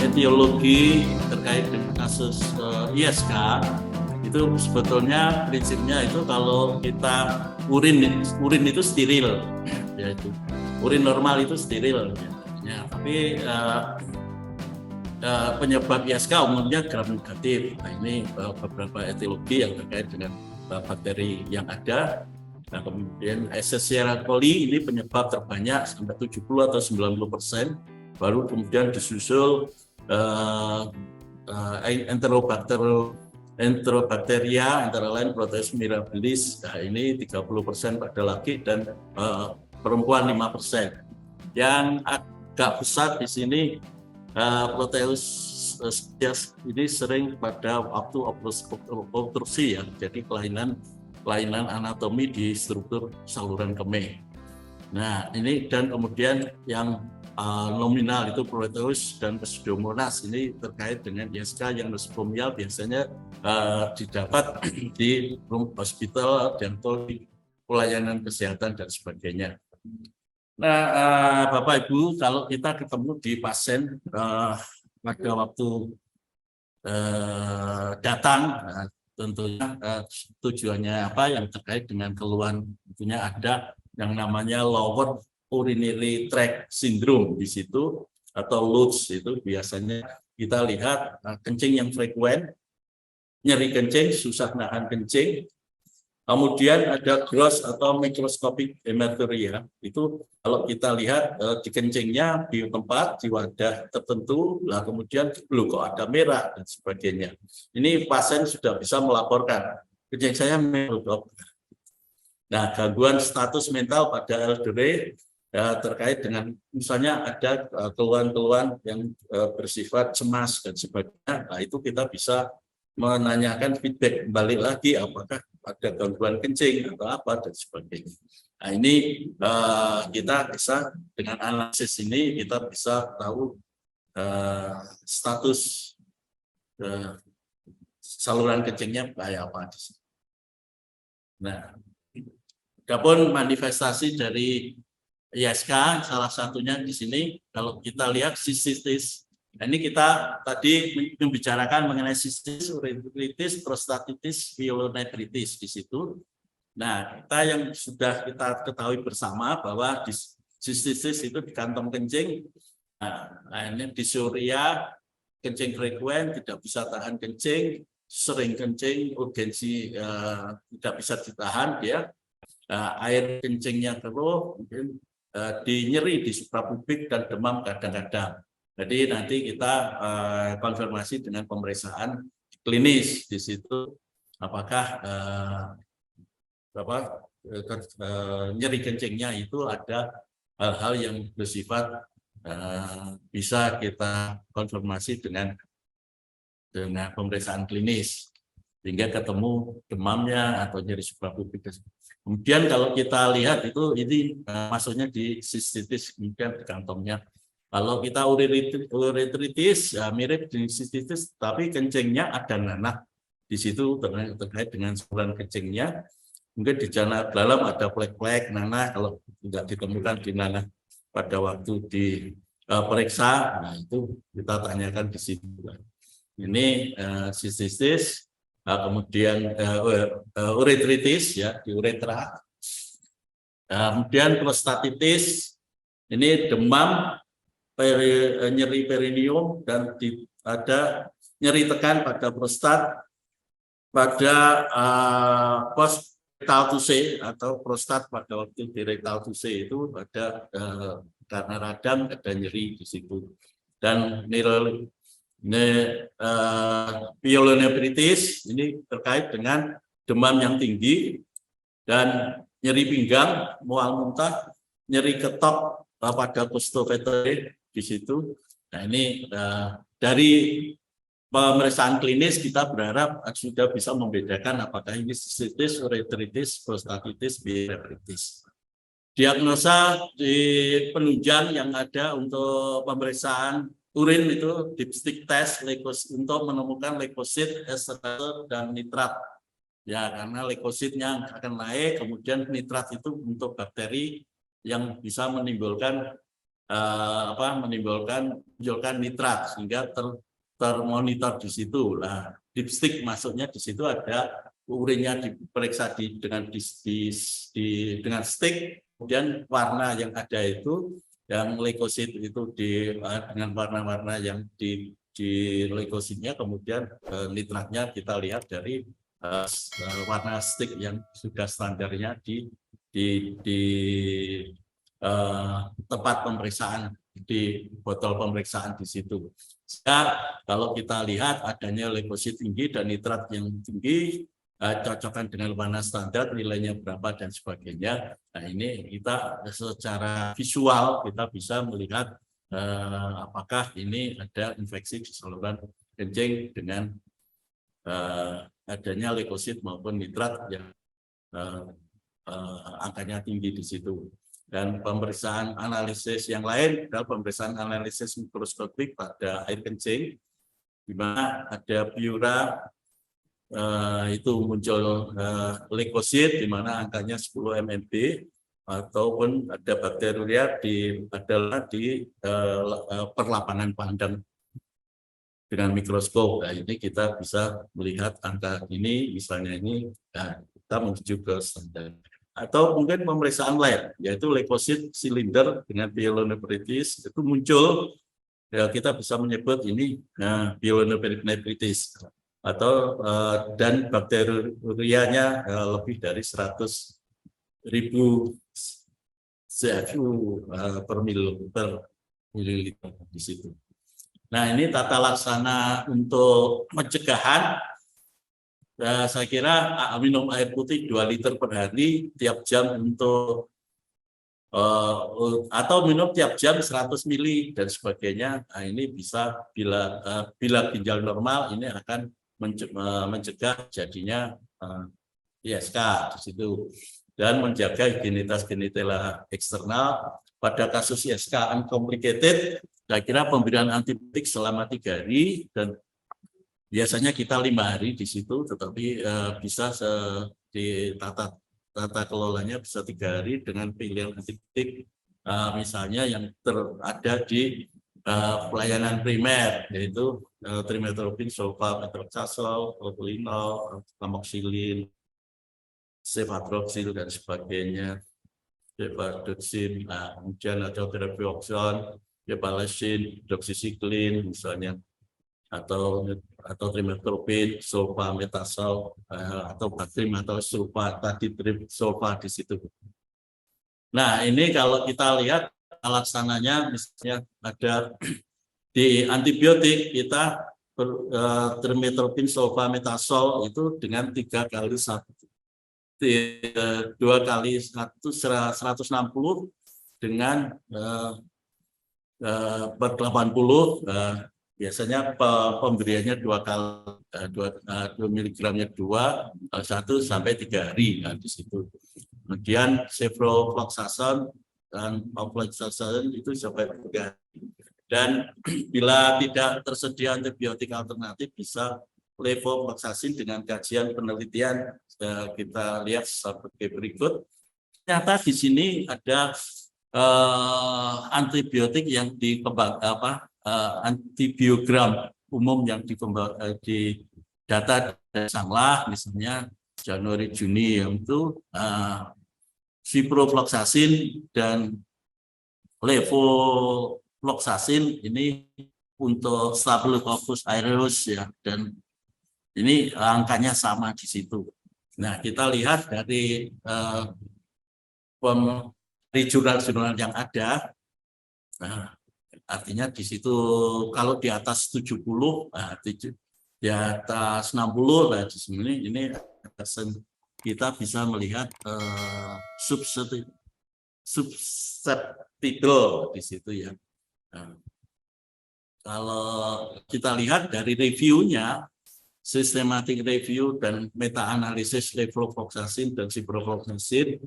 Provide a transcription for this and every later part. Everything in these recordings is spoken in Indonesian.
etiologi terkait dengan kasus ISK itu sebetulnya prinsipnya itu kalau kita urin itu steril, yaitu urin normal itu steril, ya. Tapi penyebab ISK umumnya gram negatif. Nah, ini beberapa etiologi yang terkait dengan bakteri yang ada. Nah, kemudian Escherichia coli ini penyebab terbanyak sampai 70 atau 90%. Baru kemudian disusul Enterobacteria antara lain Proteus mirabilis. Nah, ini 30% pada laki dan perempuan 5%. Yang agak besar di sini Proteus ini sering pada waktu obstruksi, ya, jadi kelainan anatomi di struktur saluran kemih. Nah, ini dan kemudian yang nominal itu Proteus dan Pseudomonas ini terkait dengan ISK yang nosocomial biasanya didapat di hospital dan pelayanan kesehatan dan sebagainya. Nah, Bapak Ibu, kalau kita ketemu di pasien pada waktu datang, tentunya tujuannya apa yang terkait dengan keluhan, tentunya ada yang namanya lower urinary tract syndrome di situ atau LUTS. Itu biasanya kita lihat kencing yang frekuen, nyeri kencing, susah nahan kencing. Kemudian ada gross atau microscopic hematuria. Itu kalau kita lihat di kencingnya di tempat di wadah tertentu, lah kemudian loh kok ada merah dan sebagainya. Ini pasien sudah bisa melaporkan kencing saya merah, dok. Nah, gangguan status mental pada elderly ya, terkait dengan misalnya ada keluhan-keluhan yang bersifat cemas dan sebagainya. Nah, itu kita bisa menanyakan feedback kembali lagi apakah ada gangguan kencing atau apa dan sebagainya. Nah, ini kita bisa dengan analisis ini kita bisa tahu status saluran kencingnya kayak apa. Nah, adapun manifestasi dari ISK salah satunya di sini kalau kita lihat sistitis. Nah, ini kita tadi membicarakan mengenai sistitis, uretritis, prostatitis, pyelonephritis di situ. Nah, kita yang sudah kita ketahui bersama bahwa di sistitis itu di kantong kencing. Nah, ini disuria, kencing frekuen, tidak bisa tahan kencing, sering kencing, urgensi tidak bisa ditahan, ya. Air kencingnya keruh, mungkin nyeri di suprapubik dan demam kadang-kadang. Jadi nanti kita konfirmasi dengan pemeriksaan klinis di situ apakah nyeri kencingnya itu ada hal-hal yang bersifat bisa kita konfirmasi dengan pemeriksaan klinis sehingga ketemu demamnya atau nyeri suprapubik. Kemudian kalau kita lihat itu ini masuknya di sistitis, kemudian di kantongnya. Kalau kita uretritis ya mirip di sistitis, tapi kencingnya ada nanah di situ terkait dengan saluran kencingnya. Mungkin di dalam ada plek-plek nanah kalau tidak ditemukan di nanah pada waktu diperiksa, nah itu kita tanyakan di situ. Ini sistitis, kemudian uretritis ya di uretra. Kemudian prostatitis, ini demam, nyeri perineum dan ada nyeri tekan pada prostat pada post rectal tusse atau prostat pada waktu di rectal tusse itu ada karena radang ada nyeri di situ. Dan pyelonephritis ini terkait dengan demam yang tinggi dan nyeri pinggang, mual muntah, nyeri ketok pada costovertebrae di situ. Nah, ini dari pemeriksaan klinis kita berharap sudah bisa membedakan apakah ini sistitis, uretritis, prostatitis, pyelonephritis. Diagnosa di penunjang yang ada untuk pemeriksaan urin itu dipstick test untuk menemukan leukosit, esterase dan nitrat. Ya, karena leukositnya akan naik, kemudian nitrat itu untuk bakteri yang bisa menimbulkan menimbulkan nitrat sehingga termonitor di situ. Nah, dipstick masuknya di situ ada urinnya diperiksa dengan stick, kemudian warna yang ada itu yang leukosit itu dengan warna-warna yang di leukositnya, kemudian nitratnya kita lihat dari warna stick yang sudah standarnya di tempat pemeriksaan, di botol pemeriksaan di situ. Kalau kita lihat adanya leukosit tinggi dan nitrat yang tinggi, cocokkan dengan warna standar, nilainya berapa dan sebagainya. Nah, ini kita secara visual kita bisa melihat apakah ini ada infeksi di saluran kencing dengan adanya leukosit maupun nitrat yang angkanya tinggi di situ. Dan pemeriksaan analisis yang lain adalah pemeriksaan analisis mikroskopik pada air kencing, di mana ada piura itu muncul leukosit di mana angkanya 10 mmB, ataupun ada bakteria adalah di perlapanan pandang dengan mikroskop. Nah, ini kita bisa melihat angka ini, misalnya ini, kita menuju ke standar. Atau mungkin pemeriksaan lain, yaitu leukosit silinder dengan pyelonephritis itu muncul, ya kita bisa menyebut ini pyelonephritis, atau dan bakterianya lebih dari 100.000 CFU per mililiter di situ. Nah, ini tata laksana untuk pencegahan. Saya kira minum air putih 2 liter per hari tiap jam atau minum tiap jam 100 mili dan sebagainya. Nah, ini bisa bila ginjal normal ini akan mencegah jadinya ISK di situ dan menjaga higienitas genitala eksternal. Pada kasus ISK uncomplicated, saya kira pemberian antibiotik selama 3 hari dan biasanya kita 5 hari di situ, tetapi bisa di tata kelolanya bisa 3 hari dengan pilihan antibiotik misalnya yang ada di pelayanan primer, yaitu trimetoprim, sulfamethoxazole, propilinol, amoxicillin, cefadroxil dan sebagainya, cefadoxim, kemudian ada terapiokson, cefalexin, doxycycline misalnya, atau trimetoprim, sulfametazole, atau batrim atau sulfa di situ. Nah, ini kalau kita lihat laksananya, misalnya ada di antibiotik kita trimetoprim, sulfametazole itu dengan 3 kali 2 kali 160 dengan per 80, biasanya pemberiannya 2 miligramnya 1 sampai 3 hari di situ. Kemudian ciprofloxacin dan ofloxacin itu sampai 3 hari. Dan bila tidak tersedia antibiotik alternatif bisa levofloxacin dengan kajian penelitian kita lihat sebagai berikut. Ternyata di sini ada antibiotik yang antibiogram umum yang di data dari Sanglah, misalnya Januari Juni, yaitu ciprofloxacin dan levofloxacin ini untuk Staphylococcus aureus ya, dan ini angkanya sama di situ. Nah, kita lihat dari jurnal-jurnal yang ada, nah, artinya di situ kalau di atas 70, di atas 60, nah di sini ini kita bisa melihat susceptible di situ ya. Nah, kalau kita lihat dari reviewnya, systematic review dan meta-analisis levofloxacin dan ciprofloxacin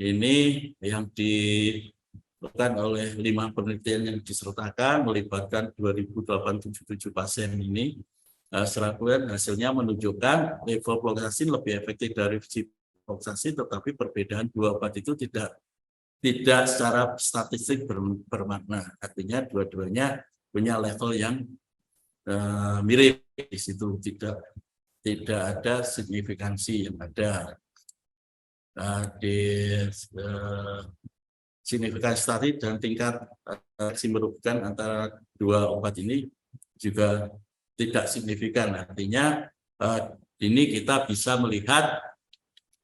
ini yang dilakukan oleh 5 penelitian yang disertakan melibatkan 2.877 pasien ini. Hasilnya menunjukkan levofloxacin lebih efektif dari ciprofloxacin, tetapi perbedaan 2 obat itu tidak tidak secara statistik bermakna. Artinya dua-duanya punya level yang mirip di situ, tidak ada signifikansi yang ada di signifikansi tadi dan tingkat merugikan antara dua obat ini juga tidak signifikan. Artinya ini kita bisa melihat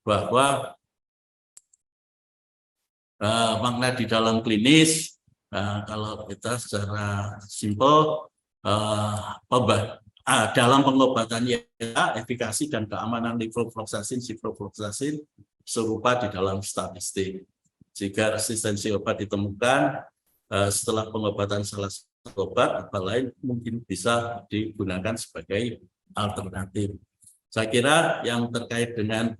bahwa makna di dalam klinis, kalau kita secara simpel dalam pengobatan efikasi dan keamanan levofloxacin, ciprofloxacin serupa di dalam statistik. Jika resistensi obat ditemukan setelah pengobatan salah satu obat, apa lain mungkin bisa digunakan sebagai alternatif. Saya kira yang terkait dengan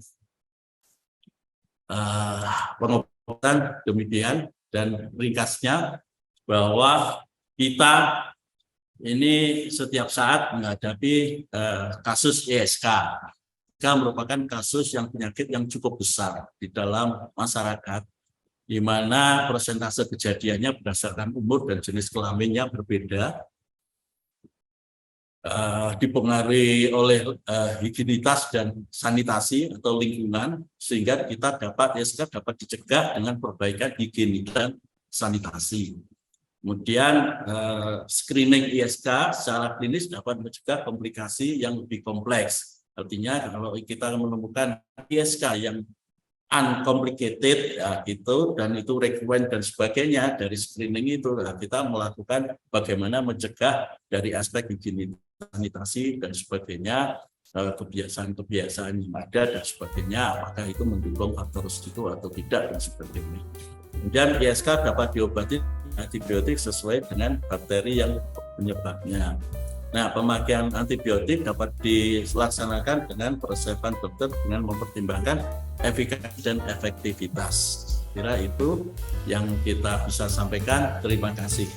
pengobatan demikian, dan ringkasnya bahwa kita ini setiap saat menghadapi kasus ISK. ISK merupakan kasus yang penyakit yang cukup besar di dalam masyarakat, di mana persentase kejadiannya berdasarkan umur dan jenis kelaminnya berbeda, dipengaruhi oleh higienitas dan sanitasi atau lingkungan, sehingga ISK dapat dicegah dengan perbaikan higienitas dan sanitasi. Kemudian screening ISK secara klinis dapat mencegah komplikasi yang lebih kompleks. Artinya kalau kita menemukan ISK yang uncomplicated dan itu recurrent dan sebagainya dari screening itu, kita melakukan bagaimana mencegah dari aspek higienitas, sanitasi dan sebagainya, kebiasaan-kebiasaan yang ada dan sebagainya, apakah itu mendukung faktor risiko atau tidak dan sebagainya. Kemudian ISK dapat diobati antibiotik sesuai dengan bakteri yang penyebabnya. Nah, pemakaian antibiotik dapat dilaksanakan dengan peresepan dokter dengan mempertimbangkan efikasi dan efektivitas. Kira itu yang kita bisa sampaikan. Terima kasih.